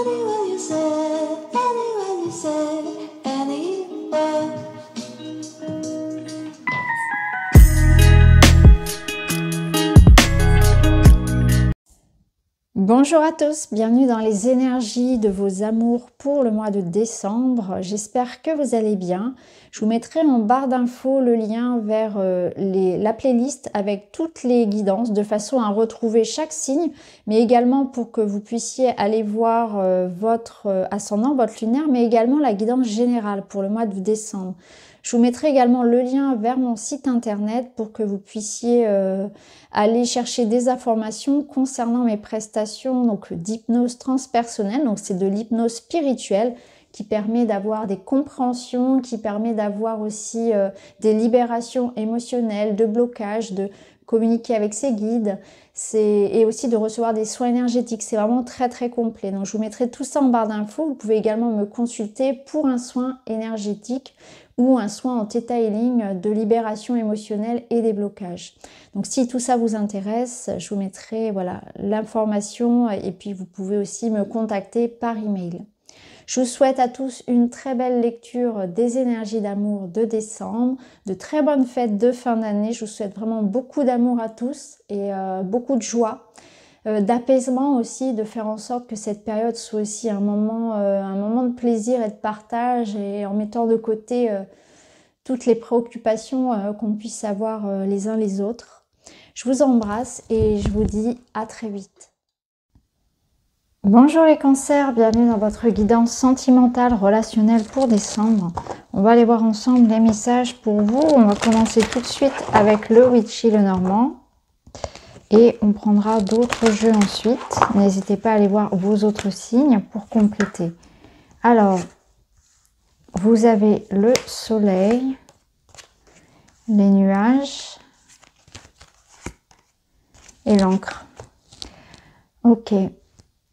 anywhere you say, anywhere you say, anywhere. Bonjour à tous, bienvenue dans les énergies de vos amours pour le mois de décembre. J'espère que vous allez bien. Je vous mettrai en barre d'infos le lien vers la playlist avec toutes les guidances de façon à retrouver chaque signe, mais également pour que vous puissiez aller voir votre ascendant, votre lunaire, mais également la guidance générale pour le mois de décembre. Je vous mettrai également le lien vers mon site internet pour que vous puissiez aller chercher des informations concernant mes prestations donc d'hypnose transpersonnelle. Donc c'est de l'hypnose spirituelle qui permet d'avoir des compréhensions, qui permet d'avoir aussi des libérations émotionnelles, de blocage, de communiquer avec ses guides et aussi de recevoir des soins énergétiques. C'est vraiment très très complet. Donc je vous mettrai tout ça en barre d'infos. Vous pouvez également me consulter pour un soin énergétique ou un soin en Theta Healing de libération émotionnelle et des blocages. Donc si tout ça vous intéresse, je vous mettrai voilà, l'information et puis vous pouvez aussi me contacter par email. Je vous souhaite à tous une très belle lecture des énergies d'amour de décembre, de très bonnes fêtes de fin d'année. Je vous souhaite vraiment beaucoup d'amour à tous et beaucoup de joie, d'apaisement aussi, de faire en sorte que cette période soit aussi un moment de plaisir et de partage et en mettant de côté toutes les préoccupations qu'on puisse avoir les uns les autres. Je vous embrasse et je vous dis à très vite. Bonjour les cancers, bienvenue dans votre guidance sentimentale relationnelle pour décembre. On va aller voir ensemble les messages pour vous. On va commencer tout de suite avec le Witchy le Normand. Et on prendra d'autres jeux ensuite. N'hésitez pas à aller voir vos autres signes pour compléter. Alors, vous avez le soleil, les nuages et l'encre. Ok.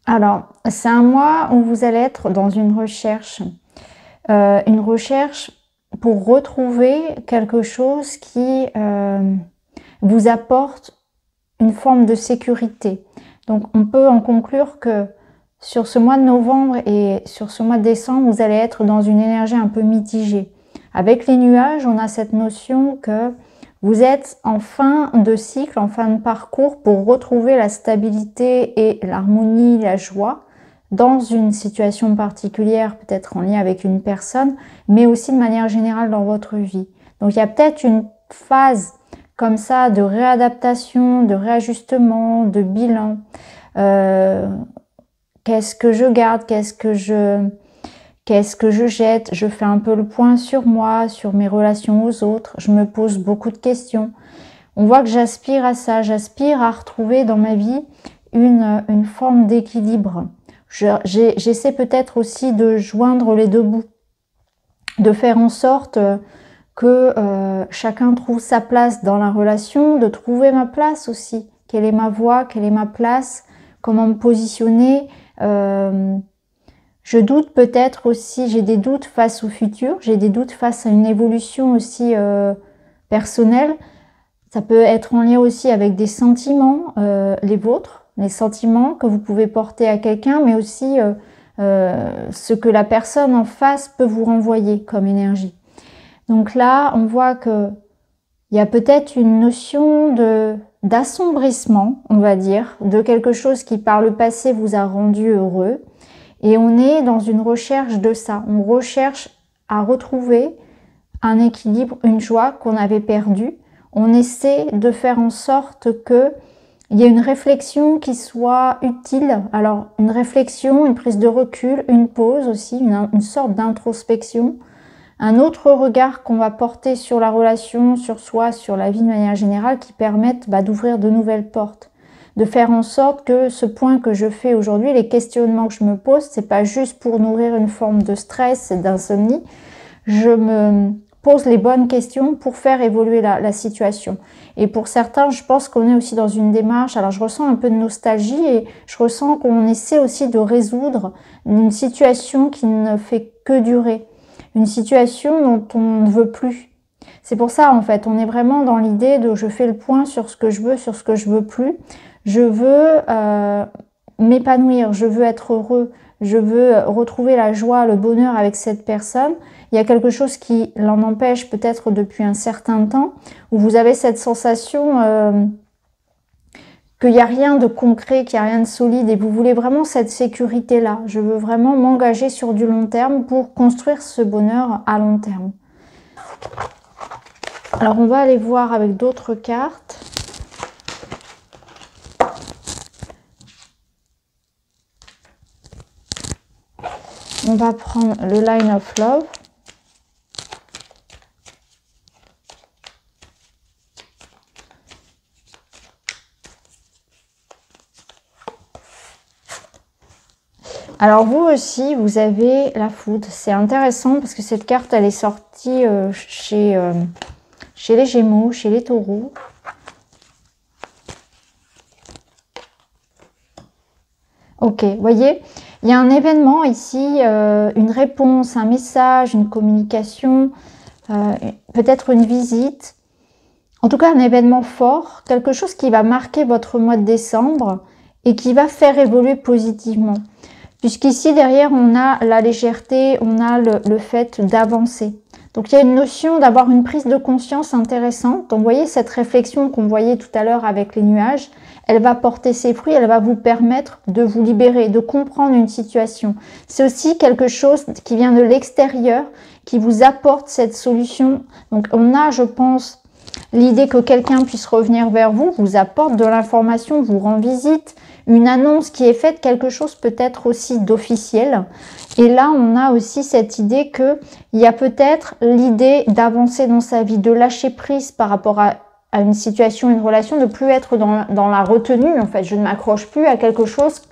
Alors, c'est un mois où vous allez être dans une recherche pour retrouver quelque chose qui vous apporte une forme de sécurité. Donc, on peut en conclure que sur ce mois de novembre et sur ce mois de décembre, vous allez être dans une énergie un peu mitigée. Avec les nuages, on a cette notion que vous êtes en fin de cycle, en fin de parcours pour retrouver la stabilité et l'harmonie, la joie dans une situation particulière, peut-être en lien avec une personne, mais aussi de manière générale dans votre vie. Donc, il y a peut-être une phase comme ça de réadaptation, de réajustement, de bilan. Qu'est-ce que je garde? Qu'est-ce que je jette? Je fais un peu le point sur moi, sur mes relations aux autres. Je me pose beaucoup de questions. On voit que j'aspire à ça. J'aspire à retrouver dans ma vie une forme d'équilibre. J'essaie peut-être aussi de joindre les deux bouts, de faire en sorte que chacun trouve sa place dans la relation, de trouver ma place aussi. Quelle est ma voie, quelle est ma place, comment me positionner. Je doute peut-être aussi, j'ai des doutes face au futur, j'ai des doutes face à une évolution aussi personnelle. Ça peut être en lien aussi avec des sentiments, les vôtres, les sentiments que vous pouvez porter à quelqu'un, mais aussi ce que la personne en face peut vous renvoyer comme énergie. Donc là, on voit que il y a peut-être une notion d'assombrissement, on va dire, de quelque chose qui par le passé vous a rendu heureux. Et on est dans une recherche de ça. On recherche à retrouver un équilibre, une joie qu'on avait perdue. On essaie de faire en sorte qu'il y ait une réflexion qui soit utile. Alors, une réflexion, une prise de recul, une pause aussi, une sorte d'introspection. Un autre regard qu'on va porter sur la relation, sur soi, sur la vie de manière générale qui permettent d'ouvrir de nouvelles portes. De faire en sorte que ce point que je fais aujourd'hui, les questionnements que je me pose, c'est pas juste pour nourrir une forme de stress et d'insomnie. Je me pose les bonnes questions pour faire évoluer la situation. Et pour certains, je pense qu'on est aussi dans une démarche, alors je ressens un peu de nostalgie et je ressens qu'on essaie aussi de résoudre une situation qui ne fait que durer. Une situation dont on ne veut plus. C'est pour ça, en fait, on est vraiment dans l'idée de je fais le point sur ce que je veux, sur ce que je veux plus. Je veux m'épanouir, je veux être heureux, je veux retrouver la joie, le bonheur avec cette personne. Il y a quelque chose qui l'en empêche peut-être depuis un certain temps, où vous avez cette sensation qu'il n'y a rien de concret, qu'il n'y a rien de solide, et vous voulez vraiment cette sécurité-là. Je veux vraiment m'engager sur du long terme pour construire ce bonheur à long terme. Alors on va aller voir avec d'autres cartes. On va prendre le Line of Love. Alors vous aussi, vous avez la foudre. C'est intéressant parce que cette carte, elle est sortie chez les Gémeaux, chez les Taureaux. Ok, vous voyez, il y a un événement ici, une réponse, un message, une communication, peut-être une visite. En tout cas, un événement fort, quelque chose qui va marquer votre mois de décembre et qui va faire évoluer positivement. Puisqu'ici, derrière, on a la légèreté, on a le fait d'avancer. Donc, il y a une notion d'avoir une prise de conscience intéressante. Donc, vous voyez, cette réflexion qu'on voyait tout à l'heure avec les nuages, elle va porter ses fruits, elle va vous permettre de vous libérer, de comprendre une situation. C'est aussi quelque chose qui vient de l'extérieur, qui vous apporte cette solution. Donc, on a, je pense, l'idée que quelqu'un puisse revenir vers vous, vous apporte de l'information, vous rend visite, une annonce qui est faite, quelque chose peut-être aussi d'officiel. Et là, on a aussi cette idée qu'il y a peut-être l'idée d'avancer dans sa vie, de lâcher prise par rapport à une situation, une relation, de ne plus être dans la retenue. En fait, je ne m'accroche plus à quelque chose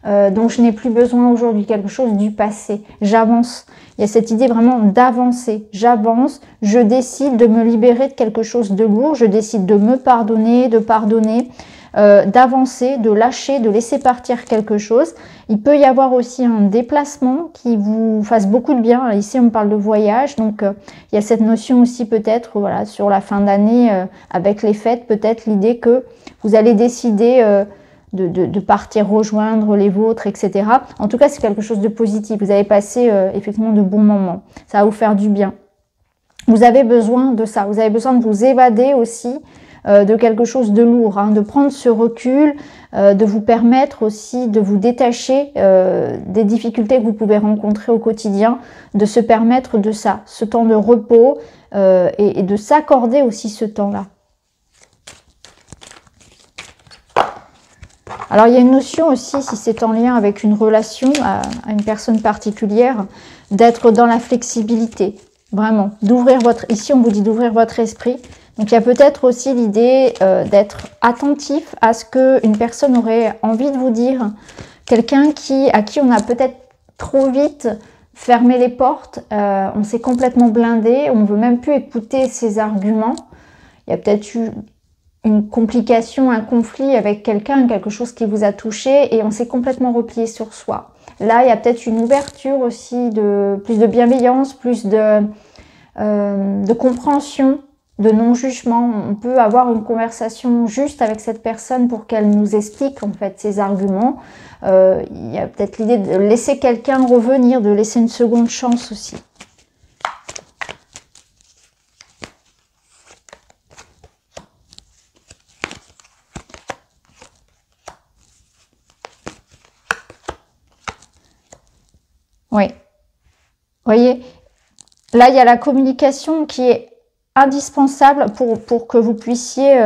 dont je n'ai plus besoin aujourd'hui, quelque chose du passé. J'avance. Il y a cette idée vraiment d'avancer. J'avance, je décide de me libérer de quelque chose de lourd, je décide de me pardonner, de pardonner, d'avancer, de lâcher, de laisser partir quelque chose. Il peut y avoir aussi un déplacement qui vous fasse beaucoup de bien. Ici, on parle de voyage, donc il y a cette notion aussi peut-être, voilà, sur la fin d'année, avec les fêtes, peut-être l'idée que vous allez décider de partir rejoindre les vôtres, etc. En tout cas, c'est quelque chose de positif. Vous allez passer effectivement de bons moments. Ça va vous faire du bien. Vous avez besoin de ça. Vous avez besoin de vous évader aussi de quelque chose de lourd, hein, de prendre ce recul, de vous permettre aussi de vous détacher des difficultés que vous pouvez rencontrer au quotidien, de se permettre de ça, ce temps de repos et de s'accorder aussi ce temps-là. Alors, il y a une notion aussi, si c'est en lien avec une relation à une personne particulière, d'être dans la flexibilité, vraiment, d'ouvrir votre... Ici, on vous dit d'ouvrir votre esprit. Donc, il y a peut-être aussi l'idée d'être attentif à ce qu'une personne aurait envie de vous dire, quelqu'un à qui on a peut-être trop vite fermé les portes, on s'est complètement blindé, on ne veut même plus écouter ses arguments. Il y a peut-être eu une complication, un conflit avec quelqu'un, quelque chose qui vous a touché et on s'est complètement replié sur soi. Là, il y a peut-être une ouverture aussi, plus de bienveillance, plus de compréhension, de non-jugement. On peut avoir une conversation juste avec cette personne pour qu'elle nous explique en fait ses arguments. Il y a peut-être l'idée de laisser quelqu'un revenir, de laisser une seconde chance aussi. Oui, vous voyez, là il y a la communication qui est indispensable pour que vous puissiez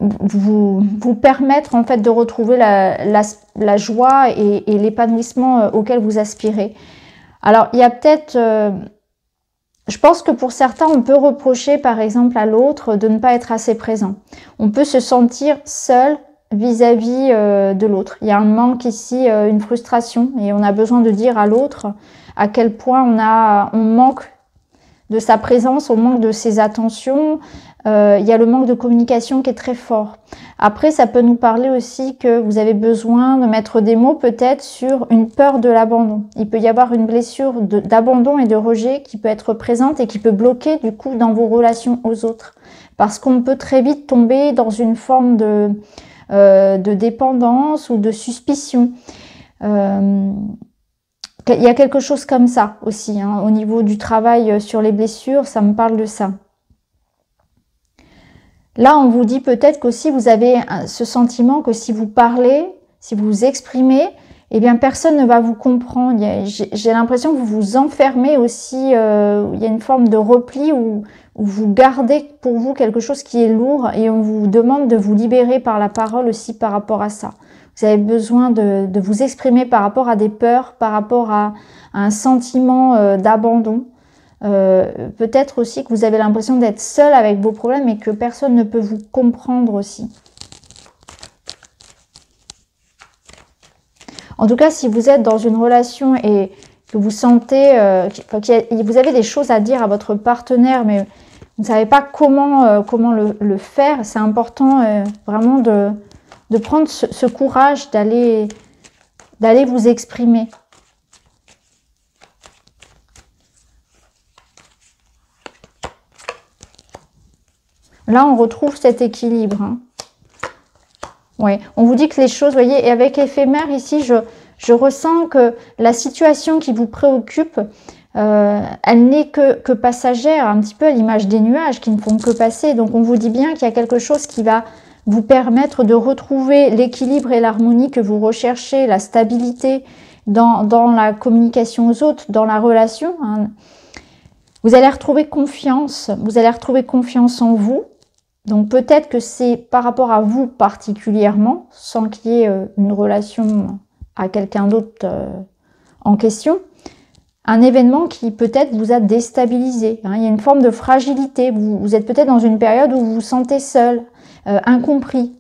vous permettre en fait de retrouver la joie et l'épanouissement auquel vous aspirez. Alors il y a peut-être, je pense que pour certains on peut reprocher par exemple à l'autre de ne pas être assez présent. On peut se sentir seul vis-à-vis de l'autre. Il y a un manque ici, une frustration et on a besoin de dire à l'autre à quel point on manque de sa présence, on manque de ses attentions. Il y a le manque de communication qui est très fort. Après, ça peut nous parler aussi que vous avez besoin de mettre des mots peut-être sur une peur de l'abandon. Il peut y avoir une blessure d'abandon et de rejet qui peut être présente et qui peut bloquer du coup dans vos relations aux autres. Parce qu'on peut très vite tomber dans une forme de dépendance ou de suspicion. Il y a quelque chose comme ça aussi, hein. Au niveau du travail sur les blessures, ça me parle de ça. Là, on vous dit peut-être qu'aussi vous avez ce sentiment que si vous parlez, si vous vous exprimez, eh bien personne ne va vous comprendre. J'ai l'impression que vous vous enfermez aussi, il y a une forme de repli où vous gardez pour vous quelque chose qui est lourd et on vous demande de vous libérer par la parole aussi par rapport à ça. Vous avez besoin de vous exprimer par rapport à des peurs, par rapport à un sentiment d'abandon. Peut-être aussi que vous avez l'impression d'être seul avec vos problèmes et que personne ne peut vous comprendre aussi. En tout cas, si vous êtes dans une relation et que vous sentez que vous avez des choses à dire à votre partenaire, mais vous ne savez pas comment le faire, c'est important vraiment de prendre ce courage d'aller vous exprimer. Là, on retrouve cet équilibre. Hein. Ouais, on vous dit que les choses, vous voyez, et avec éphémère ici, je ressens que la situation qui vous préoccupe, elle n'est que passagère, un petit peu à l'image des nuages qui ne font que passer. Donc, on vous dit bien qu'il y a quelque chose qui va vous permettre de retrouver l'équilibre et l'harmonie que vous recherchez, la stabilité dans la communication aux autres, dans la relation. Hein. Vous allez retrouver confiance, vous allez retrouver confiance en vous. Donc peut-être que c'est par rapport à vous particulièrement, sans qu'il y ait une relation à quelqu'un d'autre en question, un événement qui peut-être vous a déstabilisé. Hein. Il y a une forme de fragilité, vous êtes peut-être dans une période où vous vous sentez seul, incompris.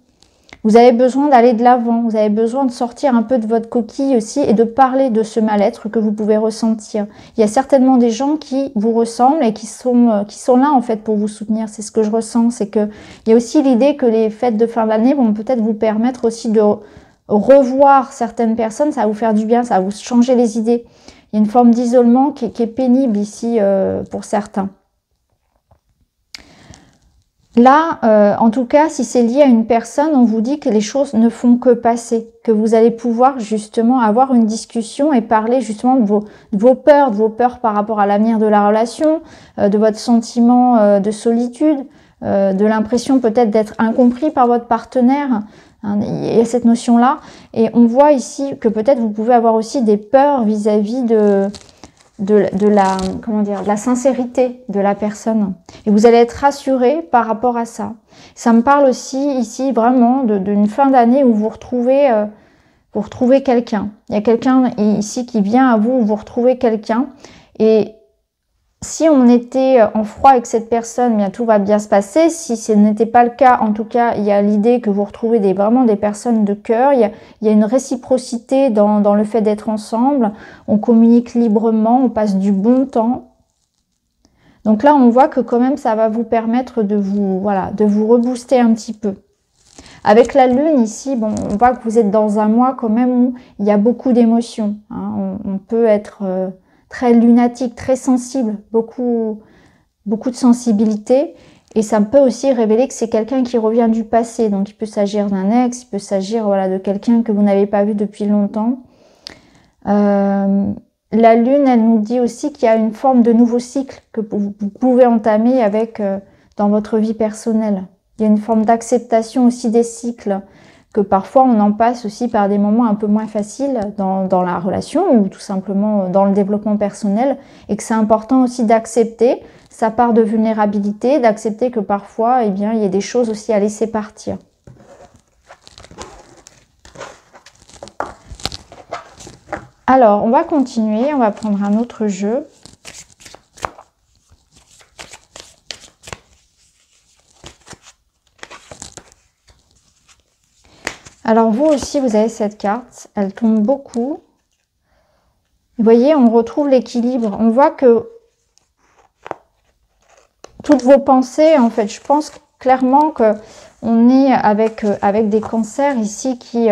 Vous avez besoin d'aller de l'avant, vous avez besoin de sortir un peu de votre coquille aussi et de parler de ce mal-être que vous pouvez ressentir. Il y a certainement des gens qui vous ressemblent et qui sont là en fait pour vous soutenir. C'est ce que je ressens, c'est que il y a aussi l'idée que les fêtes de fin d'année vont peut-être vous permettre aussi de revoir certaines personnes, ça va vous faire du bien, ça va vous changer les idées. Il y a une forme d'isolement qui est pénible ici pour certains. Là, en tout cas, si c'est lié à une personne, on vous dit que les choses ne font que passer, que vous allez pouvoir justement avoir une discussion et parler justement de vos peurs par rapport à l'avenir de la relation, de votre sentiment de solitude, de l'impression peut-être d'être incompris par votre partenaire. Hein, il y a cette notion-là. Et on voit ici que peut-être vous pouvez avoir aussi des peurs vis-à-vis de la sincérité de la personne. Et vous allez être rassuré par rapport à ça. Ça me parle aussi ici vraiment d'une fin d'année où vous retrouvez quelqu'un. Il y a quelqu'un ici qui vient à vous, où vous retrouvez quelqu'un. Et si on était en froid avec cette personne, bien tout va bien se passer. Si ce n'était pas le cas, en tout cas, il y a l'idée que vous retrouvez vraiment des personnes de cœur. Il y a une réciprocité dans le fait d'être ensemble. On communique librement, on passe du bon temps. Donc là, on voit que quand même, ça va vous permettre de vous rebooster un petit peu. Avec la lune ici, bon, on voit que vous êtes dans un mois quand même où il y a beaucoup d'émotions. Hein. On peut être très lunatique, très sensible, beaucoup de sensibilité. Et ça peut aussi révéler que c'est quelqu'un qui revient du passé. Donc il peut s'agir d'un ex, il peut s'agir de quelqu'un que vous n'avez pas vu depuis longtemps. La lune, elle nous dit aussi qu'il y a une forme de nouveau cycle que vous pouvez entamer dans votre vie personnelle. Il y a une forme d'acceptation aussi des cycles, que parfois on en passe aussi par des moments un peu moins faciles dans la relation ou tout simplement dans le développement personnel, et que c'est important aussi d'accepter sa part de vulnérabilité, d'accepter que parfois il y a des choses aussi à laisser partir. Alors, on va continuer, on va prendre un autre jeu. Alors vous aussi, vous avez cette carte, elle tombe beaucoup. Vous voyez, on retrouve l'équilibre. On voit que toutes vos pensées, en fait, je pense clairement qu'on est avec des cancers ici qui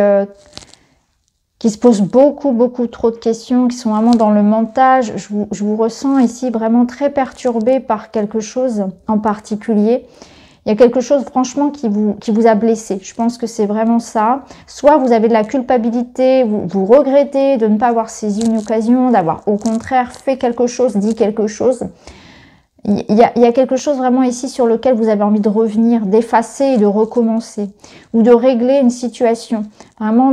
se posent beaucoup trop de questions, qui sont vraiment dans le mental. Je vous ressens ici vraiment très perturbé par quelque chose en particulier. Il y a quelque chose franchement qui vous a blessé. Je pense que c'est vraiment ça. Soit vous avez de la culpabilité, vous regrettez de ne pas avoir saisi une occasion, d'avoir au contraire fait quelque chose, dit quelque chose. Il y a quelque chose vraiment ici sur lequel vous avez envie de revenir, d'effacer et de recommencer. Ou de régler une situation. Vraiment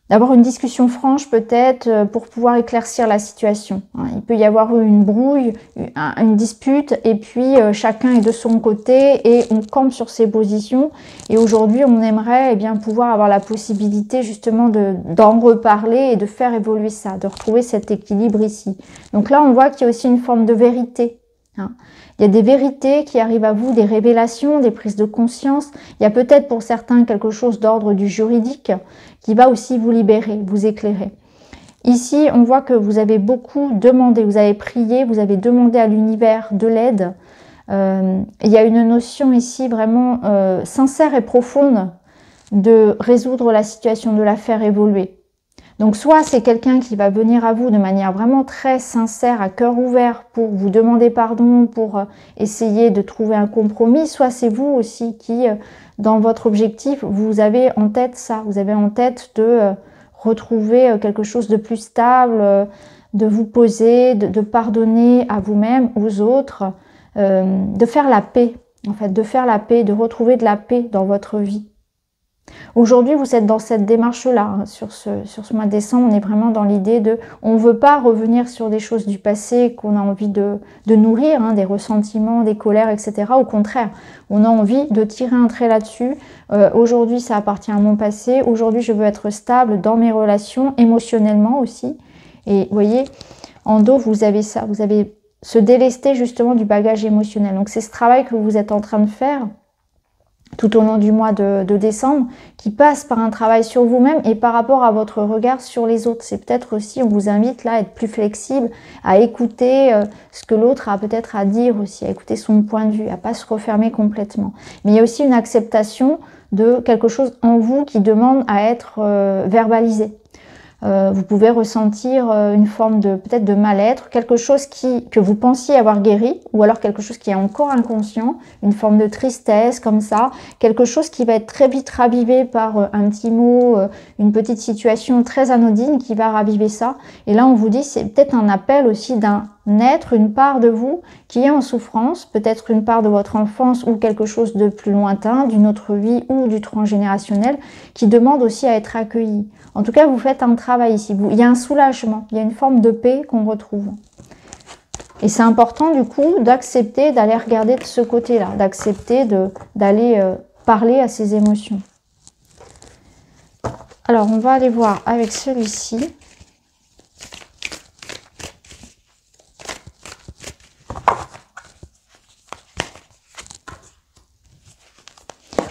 d'avoir une discussion franche peut-être pour pouvoir éclaircir la situation. Il peut y avoir eu une brouille, une dispute, et puis chacun est de son côté et on campe sur ses positions. Et aujourd'hui, on aimerait bien pouvoir avoir la possibilité justement d'en reparler et de faire évoluer ça, de retrouver cet équilibre ici. Donc là, on voit qu'il y a aussi une forme de vérité. Il y a des vérités qui arrivent à vous, des révélations, des prises de conscience. Il y a peut-être pour certains quelque chose d'ordre du juridique qui va aussi vous libérer, vous éclairer. Ici, on voit que vous avez beaucoup demandé, vous avez prié, vous avez demandé à l'univers de l'aide. Il y a une notion ici vraiment sincère et profonde de résoudre la situation, de la faire évoluer. Donc soit c'est quelqu'un qui va venir à vous de manière vraiment très sincère, à cœur ouvert pour vous demander pardon, pour essayer de trouver un compromis, soit c'est vous aussi qui, dans votre objectif, vous avez en tête ça, vous avez en tête de retrouver quelque chose de plus stable, de vous poser, de pardonner à vous-même, aux autres, de faire la paix, en fait, de faire la paix, de retrouver de la paix dans votre vie. Aujourd'hui, vous êtes dans cette démarche-là. Sur ce mois de décembre, on est vraiment dans l'idée de... On ne veut pas revenir sur des choses du passé qu'on a envie de nourrir, des ressentiments, des colères, etc. Au contraire, on a envie de tirer un trait là-dessus. Aujourd'hui, ça appartient à mon passé. Aujourd'hui, je veux être stable dans mes relations, émotionnellement aussi. Et vous voyez, en dos, vous avez ça. Vous avez se délester justement du bagage émotionnel. Donc, c'est ce travail que vous êtes en train de faire tout au long du mois de décembre, qui passe par un travail sur vous-même et par rapport à votre regard sur les autres. C'est peut-être aussi, on vous invite là à être plus flexible, à écouter ce que l'autre a peut-être à dire aussi, à écouter son point de vue, à pas se refermer complètement. Mais il y a aussi une acceptation de quelque chose en vous qui demande à être verbalisé. Vous pouvez ressentir une forme de peut-être de mal-être, quelque chose que vous pensiez avoir guéri, ou alors quelque chose qui est encore inconscient, une forme de tristesse comme ça, quelque chose qui va être très vite ravivé par un petit mot, une petite situation très anodine qui va raviver ça. Et là on vous dit c'est peut-être un appel aussi d'un être, une part de vous qui est en souffrance, peut-être une part de votre enfance ou quelque chose de plus lointain, d'une autre vie ou du transgénérationnel, qui demande aussi à être accueilli. En tout cas, vous faites un travail ici. Il y a un soulagement, il y a une forme de paix qu'on retrouve. Et c'est important du coup d'accepter d'aller regarder de ce côté-là, d'accepter d'aller parler à ses émotions. Alors, on va aller voir avec celui-ci.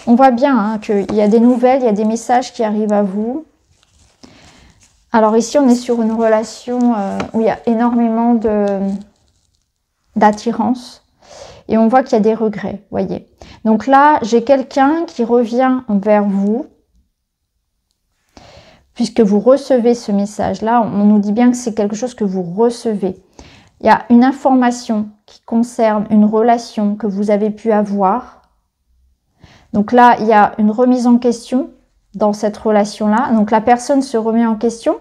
On voit bien qu'il y a des nouvelles, il y a des messages qui arrivent à vous. Alors ici, on est sur une relation où il y a énormément d'attirance. Et on voit qu'il y a des regrets, voyez. Donc là, j'ai quelqu'un qui revient vers vous. Puisque vous recevez ce message-là, on nous dit bien que c'est quelque chose que vous recevez. Il y a une information qui concerne une relation que vous avez pu avoir. Donc là, il y a une remise en question dans cette relation-là. Donc la personne se remet en question.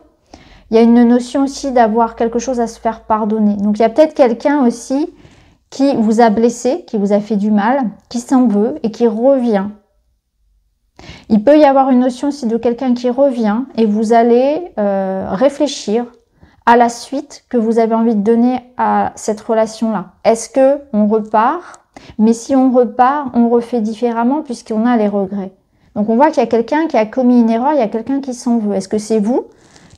Il y a une notion aussi d'avoir quelque chose à se faire pardonner. Donc il y a peut-être quelqu'un aussi qui vous a blessé, qui vous a fait du mal, qui s'en veut et qui revient. Il peut y avoir une notion aussi de quelqu'un qui revient et vous allez réfléchir à la suite que vous avez envie de donner à cette relation-là. Est-ce que on repart? Mais si on repart, on refait différemment puisqu'on a les regrets. Donc on voit qu'il y a quelqu'un qui a commis une erreur, il y a quelqu'un qui s'en veut. Est-ce que c'est vous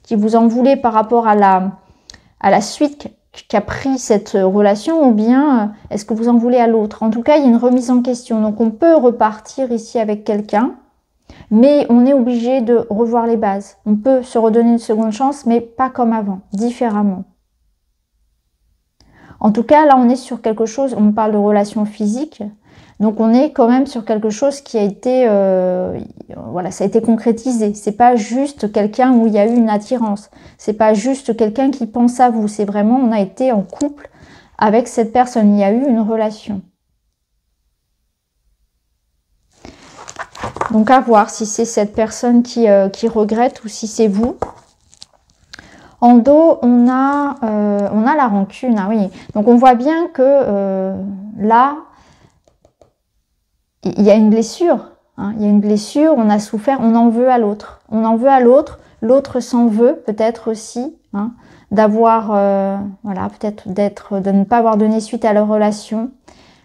qui vous en voulez par rapport à la suite qu'a pris cette relation ou bien est-ce que vous en voulez à l'autre? En tout cas, il y a une remise en question. Donc on peut repartir ici avec quelqu'un, mais on est obligé de revoir les bases. On peut se redonner une seconde chance, mais pas comme avant, différemment. En tout cas, là, on est sur quelque chose, on parle de relations physiques, donc on est quand même sur quelque chose qui a été, voilà, ça a été concrétisé. C'est pas juste quelqu'un où il y a eu une attirance. C'est pas juste quelqu'un qui pense à vous. C'est vraiment, on a été en couple avec cette personne. Il y a eu une relation. Donc à voir si c'est cette personne qui regrette ou si c'est vous. En dos, on a la rancune. Ah oui. Donc on voit bien que là, il y a une blessure. Hein, il y a une blessure, on a souffert, on en veut à l'autre. On en veut à l'autre, l'autre s'en veut peut-être aussi. Hein, d'avoir, voilà, peut-être de ne pas avoir donné suite à leur relation.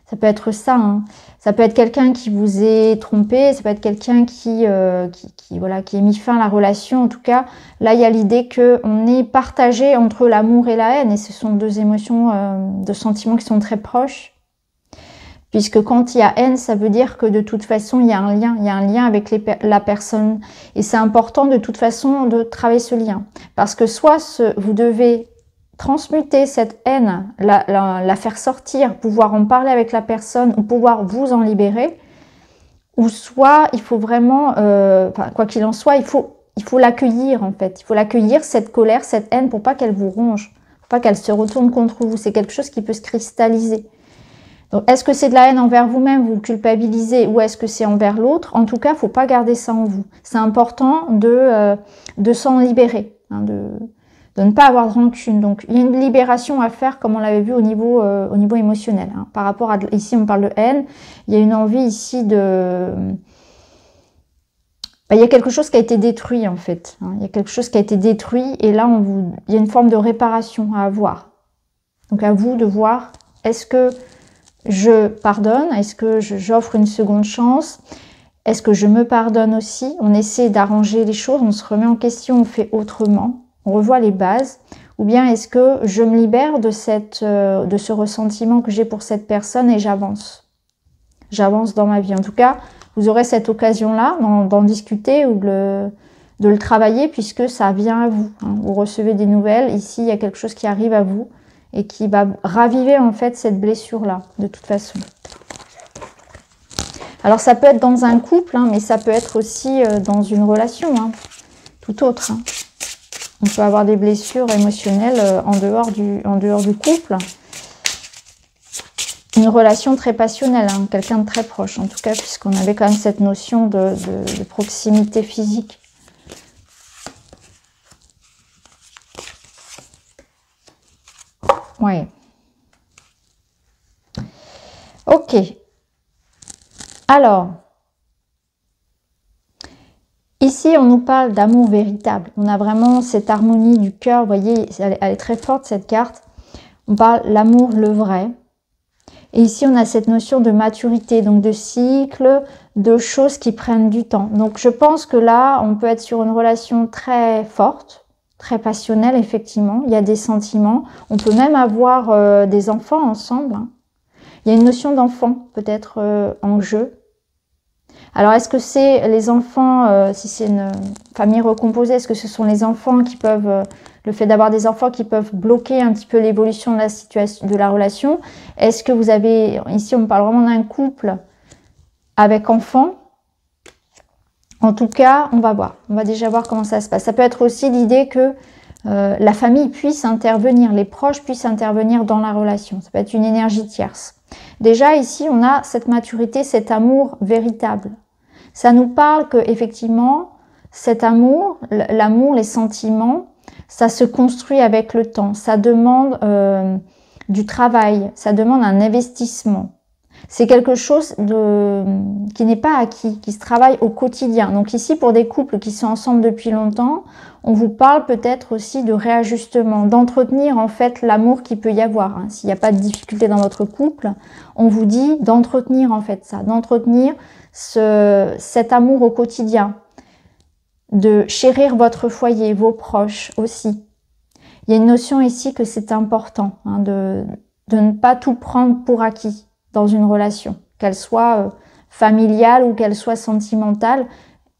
Ça peut être ça. Hein. Ça peut être quelqu'un qui vous ait trompé, ça peut être quelqu'un qui ait mis fin à la relation. En tout cas, là, il y a l'idée qu'on est partagé entre l'amour et la haine. Et ce sont deux émotions, deux sentiments qui sont très proches. Puisque quand il y a haine, ça veut dire que de toute façon, il y a un lien. Il y a un lien avec la personne. Et c'est important de toute façon de travailler ce lien. Parce que soit vous devez transmuter cette haine, la faire sortir, pouvoir en parler avec la personne ou pouvoir vous en libérer. Ou soit il faut vraiment, quoi qu'il en soit, il faut l'accueillir en fait. Il faut l'accueillir, cette colère, cette haine, pour pas qu'elle vous ronge. Pour pas qu'elle se retourne contre vous. C'est quelque chose qui peut se cristalliser. Donc, est-ce que c'est de la haine envers vous-même, vous culpabilisez, ou est-ce que c'est envers l'autre? En tout cas, il ne faut pas garder ça en vous. C'est important de s'en libérer, hein, de ne pas avoir de rancune. Donc, il y a une libération à faire, comme on l'avait vu au niveau émotionnel. Hein. Par rapport à, ici, on parle de haine, il y a une envie ici de... il y a quelque chose qui a été détruit, en fait. Hein. Il y a quelque chose qui a été détruit, et là, il y a une forme de réparation à avoir. Donc, à vous de voir, est-ce que je pardonne? Est-ce que j'offre une seconde chance? Est-ce que je me pardonne aussi? On essaie d'arranger les choses, on se remet en question, on fait autrement, on revoit les bases. Ou bien est-ce que je me libère de ce ressentiment que j'ai pour cette personne et j'avance? J'avance dans ma vie. En tout cas, vous aurez cette occasion-là d'en discuter ou de le travailler puisque ça vient à vous. Hein. Vous recevez des nouvelles. Ici, il y a quelque chose qui arrive à vous et qui va raviver en fait cette blessure-là, de toute façon. Alors ça peut être dans un couple, hein, mais ça peut être aussi dans une relation, hein, tout autre. Hein. On peut avoir des blessures émotionnelles en dehors du couple. Une relation très passionnelle, hein, quelqu'un de très proche, en tout cas, puisqu'on avait quand même cette notion de proximité physique. Ouais. Ok. Alors, ici, on nous parle d'amour véritable. On a vraiment cette harmonie du cœur. Vous voyez, elle est très forte, cette carte. On parle l'amour, le vrai. Et ici, on a cette notion de maturité, donc de cycle, de choses qui prennent du temps. Donc, je pense que là, on peut être sur une relation très forte, très passionnelle, effectivement. Il y a des sentiments. On peut même avoir des enfants ensemble. Hein. Il y a une notion d'enfant, peut-être en jeu. Alors, est-ce que c'est les enfants, si c'est une famille recomposée, est-ce que ce sont les enfants qui peuvent, le fait d'avoir des enfants qui peuvent bloquer un petit peu l'évolution de la situation, de la relation? Est-ce que vous avez, ici on parle vraiment d'un couple avec enfants? En tout cas, on va voir. On va déjà voir comment ça se passe. Ça peut être aussi l'idée que la famille puisse intervenir, les proches puissent intervenir dans la relation. Ça peut être une énergie tierce. Déjà ici, on a cette maturité, cet amour véritable. Ça nous parle que effectivement, cet amour, l'amour, les sentiments, ça se construit avec le temps. Ça demande du travail, ça demande un investissement. C'est quelque chose qui n'est pas acquis, qui se travaille au quotidien. Donc ici, pour des couples qui sont ensemble depuis longtemps, on vous parle peut-être aussi de réajustement, d'entretenir en fait l'amour qu'il peut y avoir. Hein. S'il n'y a pas de difficulté dans votre couple, on vous dit d'entretenir en fait ça, d'entretenir cet amour au quotidien, de chérir votre foyer, vos proches aussi. Il y a une notion ici que c'est important, hein, de ne pas tout prendre pour acquis dans une relation, qu'elle soit familiale ou qu'elle soit sentimentale.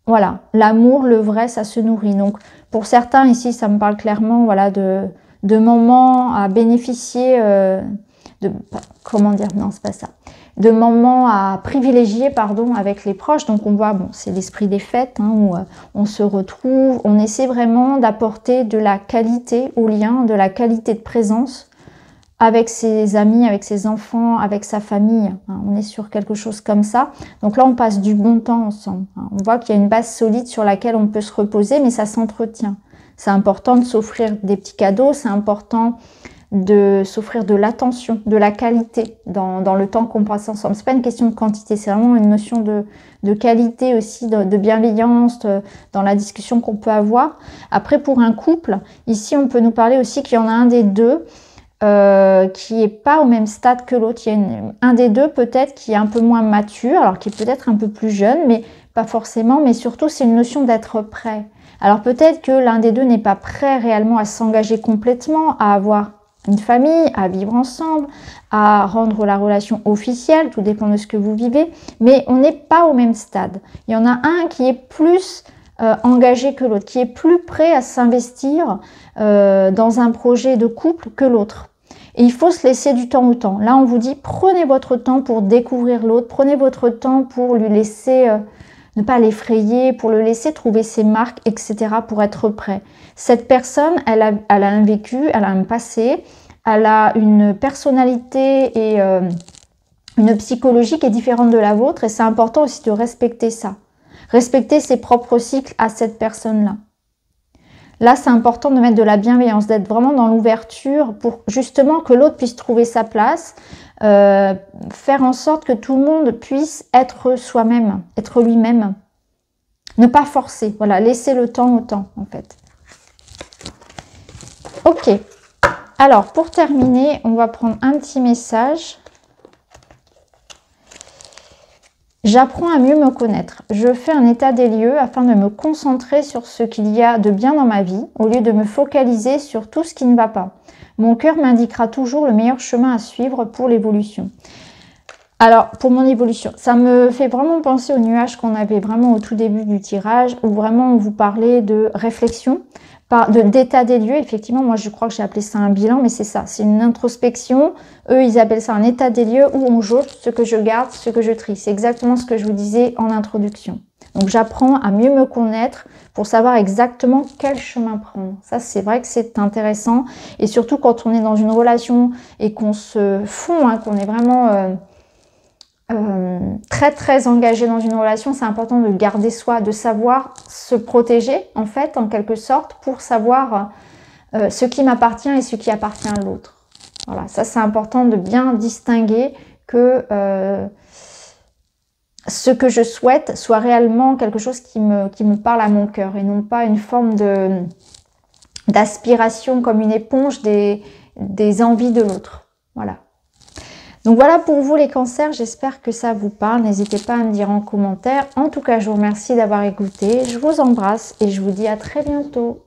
Voilà, l'amour, le vrai, ça se nourrit. Donc, pour certains, ici, ça me parle clairement, voilà, de moments à bénéficier, comment dire, non, c'est pas ça, de moments à privilégier, pardon, avec les proches. Donc, on voit, bon, c'est l'esprit des fêtes, hein, où on se retrouve, on essaie vraiment d'apporter de la qualité au lien, de la qualité de présence avec ses amis, avec ses enfants, avec sa famille. On est sur quelque chose comme ça. Donc là, on passe du bon temps ensemble. On voit qu'il y a une base solide sur laquelle on peut se reposer, mais ça s'entretient. C'est important de s'offrir des petits cadeaux, c'est important de s'offrir de l'attention, de la qualité dans le temps qu'on passe ensemble. C'est pas une question de quantité, c'est vraiment une notion de qualité aussi, de bienveillance, dans la discussion qu'on peut avoir. Après, pour un couple, ici, on peut nous parler aussi qu'il y en a un des deux qui est pas au même stade que l'autre. Il y a un des deux peut-être qui est un peu moins mature, alors qui est peut-être un peu plus jeune, mais pas forcément, mais surtout, c'est une notion d'être prêt. Alors peut-être que l'un des deux n'est pas prêt réellement à s'engager complètement, à avoir une famille, à vivre ensemble, à rendre la relation officielle, tout dépend de ce que vous vivez, mais on n'est pas au même stade. Il y en a un qui est plus engagé que l'autre, qui est plus prêt à s'investir dans un projet de couple que l'autre. Et il faut se laisser du temps au temps. Là, on vous dit, prenez votre temps pour découvrir l'autre, prenez votre temps pour lui laisser... ne pas l'effrayer, pour le laisser trouver ses marques, etc., pour être prêt. Cette personne, elle a un vécu, elle a un passé, elle a une personnalité et une psychologie qui est différente de la vôtre, et c'est important aussi de respecter ça. Respecter ses propres cycles à cette personne-là. Là, c'est important de mettre de la bienveillance, d'être vraiment dans l'ouverture pour justement que l'autre puisse trouver sa place, faire en sorte que tout le monde puisse être soi-même, être lui-même. Ne pas forcer, voilà, laisser le temps au temps, en fait. Ok, alors pour terminer, on va prendre un petit message. J'apprends à mieux me connaître. Je fais un état des lieux afin de me concentrer sur ce qu'il y a de bien dans ma vie, au lieu de me focaliser sur tout ce qui ne va pas. Mon cœur m'indiquera toujours le meilleur chemin à suivre pour l'évolution. Alors, pour mon évolution, ça me fait vraiment penser au nuage qu'on avait vraiment au tout début du tirage, où vraiment on vous parlait de réflexion, d'état des lieux. Effectivement, moi je crois que j'ai appelé ça un bilan, mais c'est ça, c'est une introspection. Eux, ils appellent ça un état des lieux où on jauge ce que je garde, ce que je trie. C'est exactement ce que je vous disais en introduction. Donc, j'apprends à mieux me connaître pour savoir exactement quel chemin prendre. Ça, c'est vrai que c'est intéressant. Et surtout, quand on est dans une relation et qu'on se fond, hein, qu'on est vraiment très, très engagé dans une relation, c'est important de garder soi, de savoir se protéger, en fait, en quelque sorte, pour savoir ce qui m'appartient et ce qui appartient à l'autre. Voilà, ça, c'est important de bien distinguer que... ce que je souhaite soit réellement quelque chose qui me parle à mon cœur et non pas une forme d'aspiration comme une éponge des envies de l'autre. Voilà. Donc voilà pour vous les cancers, j'espère que ça vous parle. N'hésitez pas à me dire en commentaire. En tout cas, je vous remercie d'avoir écouté. Je vous embrasse et je vous dis à très bientôt.